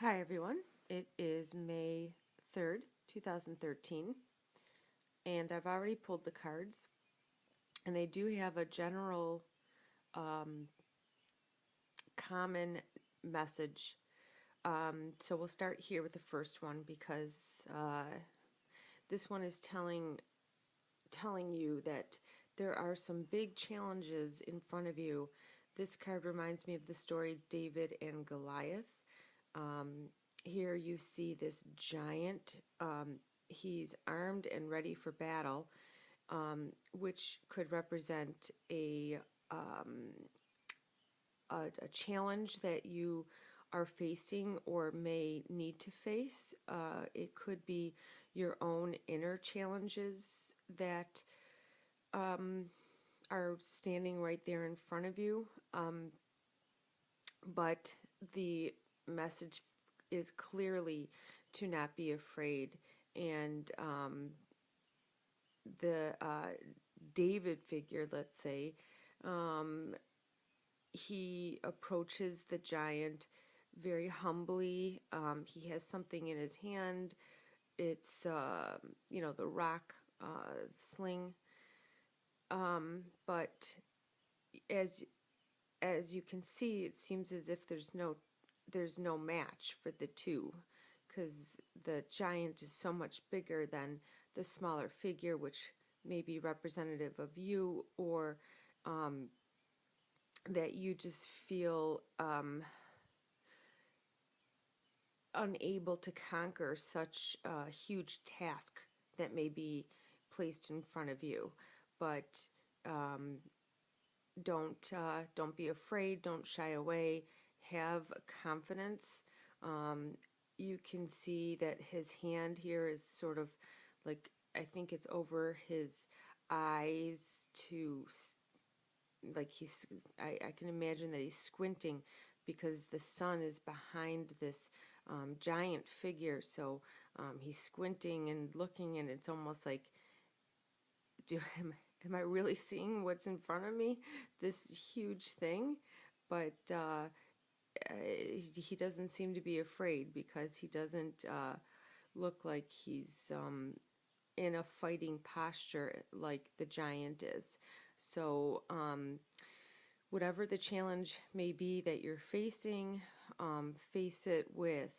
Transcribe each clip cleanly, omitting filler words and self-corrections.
Hi everyone, it is May 3rd, 2013, and I've already pulled the cards, and they do have a general common message. So we'll start here with the first one because this one is telling you that there are some big challenges in front of you. This card reminds me of the story David and Goliath. Here you see this giant. He's armed and ready for battle, which could represent a challenge that you are facing or may need to face. It could be your own inner challenges that are standing right there in front of you. But the message is clearly to not be afraid. And the David figure, let's say, he approaches the giant very humbly. He has something in his hand. It's, the rock sling. But as as you can see, it seems as if there's no match for the two, because the giant is so much bigger than the smaller figure, which may be representative of you, or that you just feel unable to conquer such a huge task that may be placed in front of you. But um, don't be afraid. Don't shy away. Have confidence. You can see that his hand here is sort of like, I think it's over his eyes to, like I can imagine that he's squinting because the sun is behind this giant figure. So he's squinting and looking, and it's almost like, do am I really seeing what's in front of me? This huge thing, but he doesn't seem to be afraid because he doesn't look like he's in a fighting posture like the giant is. So whatever the challenge may be that you're facing, face it with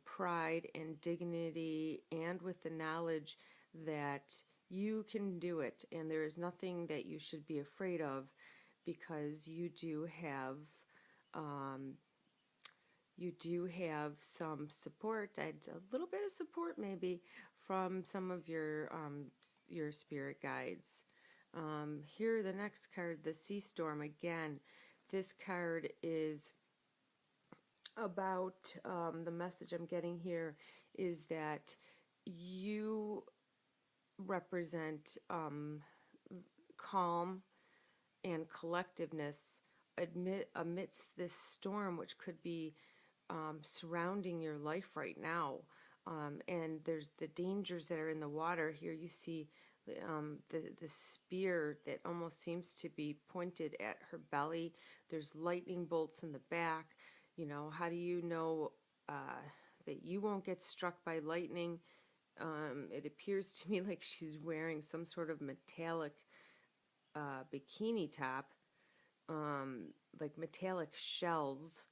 pride and dignity, and with the knowledge that you can do it, and there is nothing that you should be afraid of, because you do have some support, a little bit of support maybe, from some of your spirit guides. Here, the next card, the Sea Storm. Again, this card is about the message I'm getting here is that you represent calm and collectiveness amidst this storm, which could be surrounding your life right now. And there's the dangers that are in the water. Here you see the spear that almost seems to be pointed at her belly. There's lightning bolts in the back. How do you know that you won't get struck by lightning? It appears to me like she's wearing some sort of metallic bikini top, like metallic shells,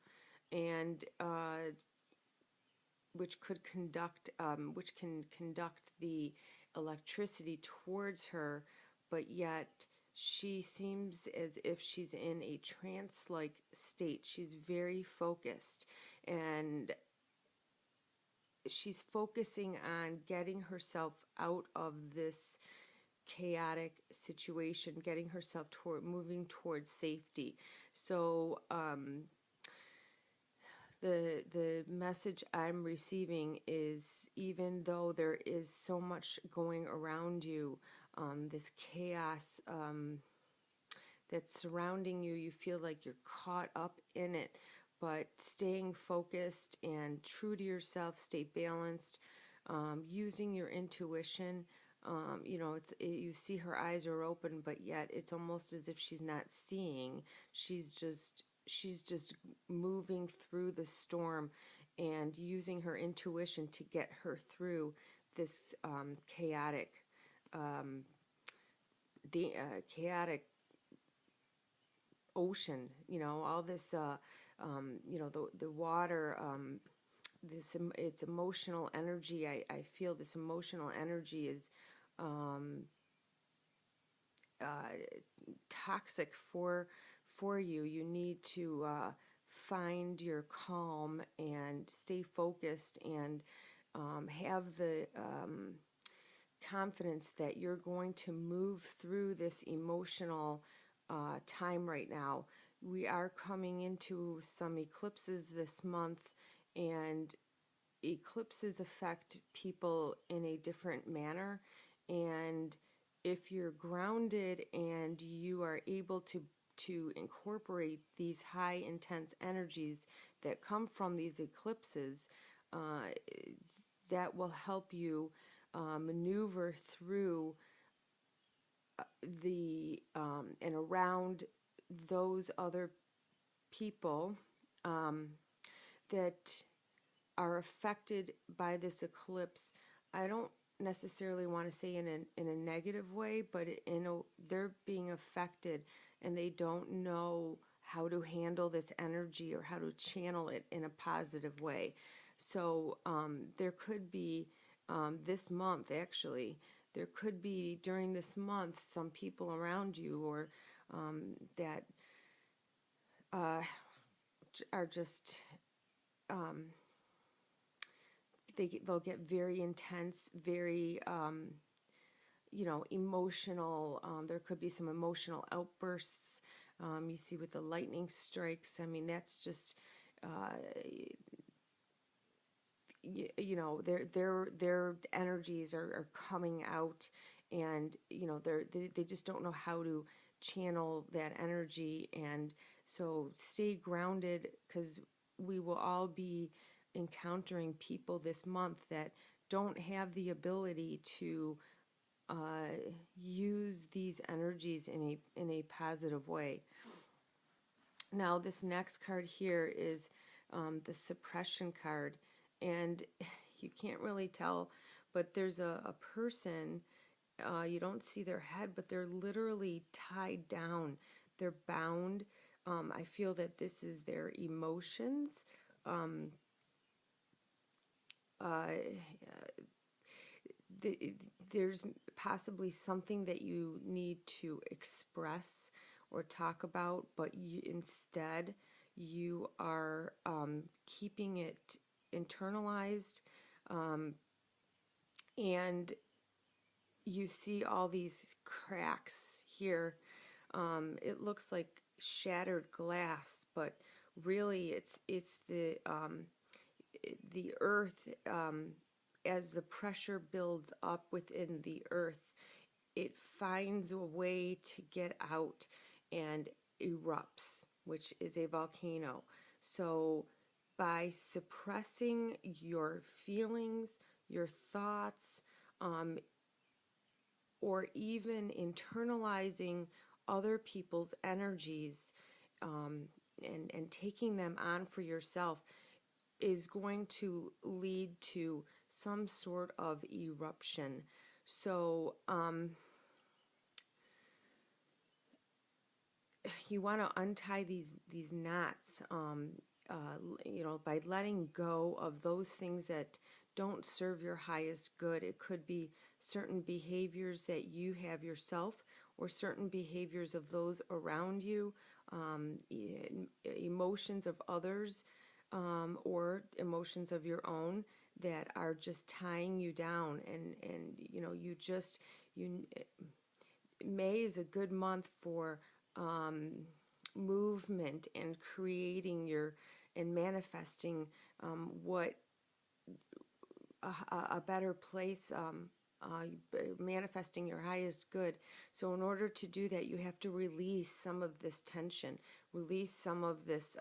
and which can conduct the electricity towards her, but yet she seems as if she's in a trance-like state. She's very focused, and she's focusing on getting herself out of this chaotic situation, getting herself moving towards safety. So the message I'm receiving is, even though there is so much going around you, this chaos that's surrounding you, you feel like you're caught up in it, but staying focused and true to yourself, stay balanced, using your intuition. You see her eyes are open, but yet it's almost as if she's not seeing. She's just moving through the storm and using her intuition to get her through this chaotic, um, chaotic ocean. All this, the water. It's emotional energy. I feel this emotional energy is um, uh, toxic for you. You need to find your calm and stay focused and have the confidence that you're going to move through this emotional time right now. We are coming into some eclipses this month, and eclipses affect people in a different manner. And if you're grounded and you are able to incorporate these high intense energies that come from these eclipses, uh, that will help you maneuver through the and around those other people um, that are affected by this eclipse. I don't necessarily want to say in a negative way, but they're being affected and they don't know how to handle this energy or how to channel it in a positive way. So there could be this month, actually, there could be during this month some people around you or that uh, are just um, they'll get very intense, very emotional. There could be some emotional outbursts. You see with the lightning strikes. I mean, that's just uh, their energies are coming out, and they just don't know how to channel that energy. And so stay grounded, because we will all be encountering people this month that don't have the ability to use these energies in a positive way. Now, this next card here is the suppression card, and you can't really tell, but there's a person. You don't see their head, but they're literally tied down. They're bound. I feel that this is their emotions. Um, uh, there's possibly something that you need to express or talk about, but instead you are keeping it internalized, um, and you see all these cracks here. It looks like shattered glass, but really it's the earth. As the pressure builds up within the earth, it finds a way to get out and erupts, which is a volcano. So by suppressing your feelings, your thoughts, um, or even internalizing other people's energies, um, and taking them on for yourself, is going to lead to some sort of eruption. So you want to untie these knots, by letting go of those things that don't serve your highest good. It could be certain behaviors that you have yourself, or certain behaviors of those around you, emotions of others, or emotions of your own that are just tying you down. And you May is a good month for um, movement and creating and manifesting what a better place, manifesting your highest good. So in order to do that, you have to release some of this tension, release some of this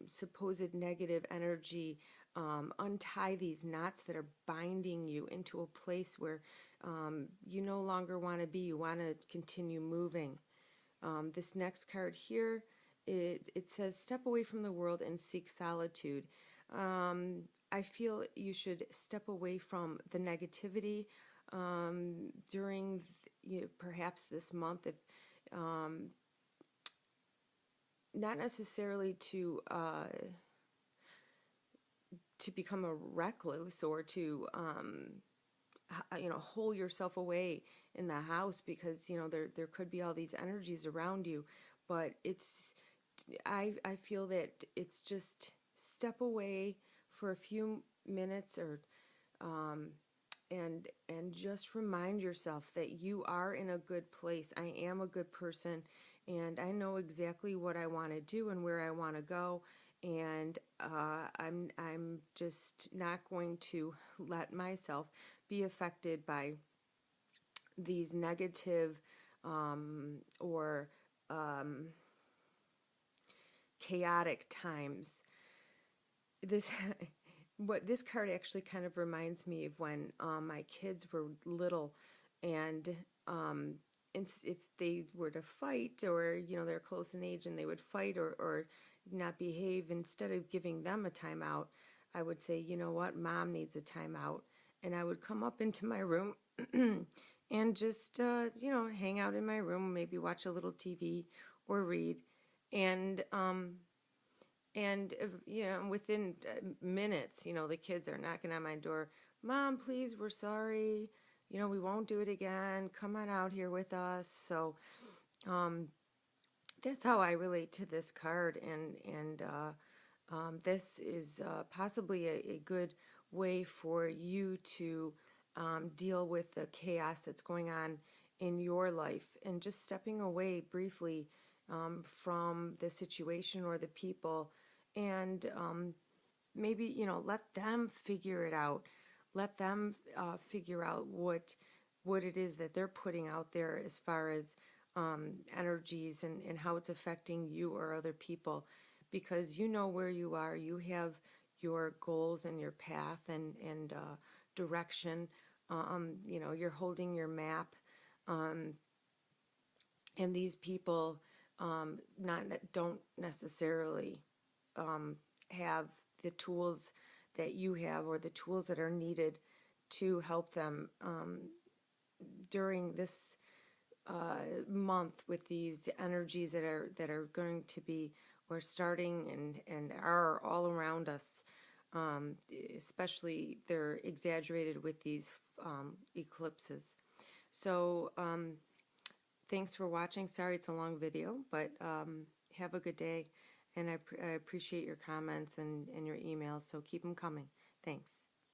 supposed negative energy, untie these knots that are binding you into a place where you no longer want to be. You want to continue moving. This next card here, it says, step away from the world and seek solitude. I feel you should step away from the negativity during perhaps this month, if um, not necessarily to become a recluse or to hole yourself away in the house, because there could be all these energies around you. But I feel that it's just step away for a few minutes, or um, and just remind yourself that you are in a good place. I am a good person, and I know exactly what I want to do and where I want to go. And I'm just not going to let myself be affected by these negative or um, chaotic times. This what this card actually kind of reminds me of when my kids were little, and if they were to fight, or they're close in age and they would fight, or not behave, instead of giving them a timeout, I would say, you know what, mom needs a timeout. And I would come up into my room and just hang out in my room, maybe watch a little TV or read. And within minutes, the kids are knocking on my door. Mom, please, we're sorry. We won't do it again. Come on out here with us. So um, that's how I relate to this card. And this is possibly a good way for you to deal with the chaos that's going on in your life, and just stepping away briefly from the situation or the people, and maybe let them figure it out. Let them figure out what it is that they're putting out there, as far as energies, and how it's affecting you or other people, because you know where you are. You have your goals and your path, and direction. You're holding your map, um, and these people not don't necessarily have the tools that you have, or the tools that are needed to help them during this month, with these energies that are going to be, or starting, and are all around us. um, Especially they're exaggerated with these eclipses. So thanks for watching. Sorry it's a long video, but have a good day. And I appreciate your comments and your emails, so keep them coming. Thanks.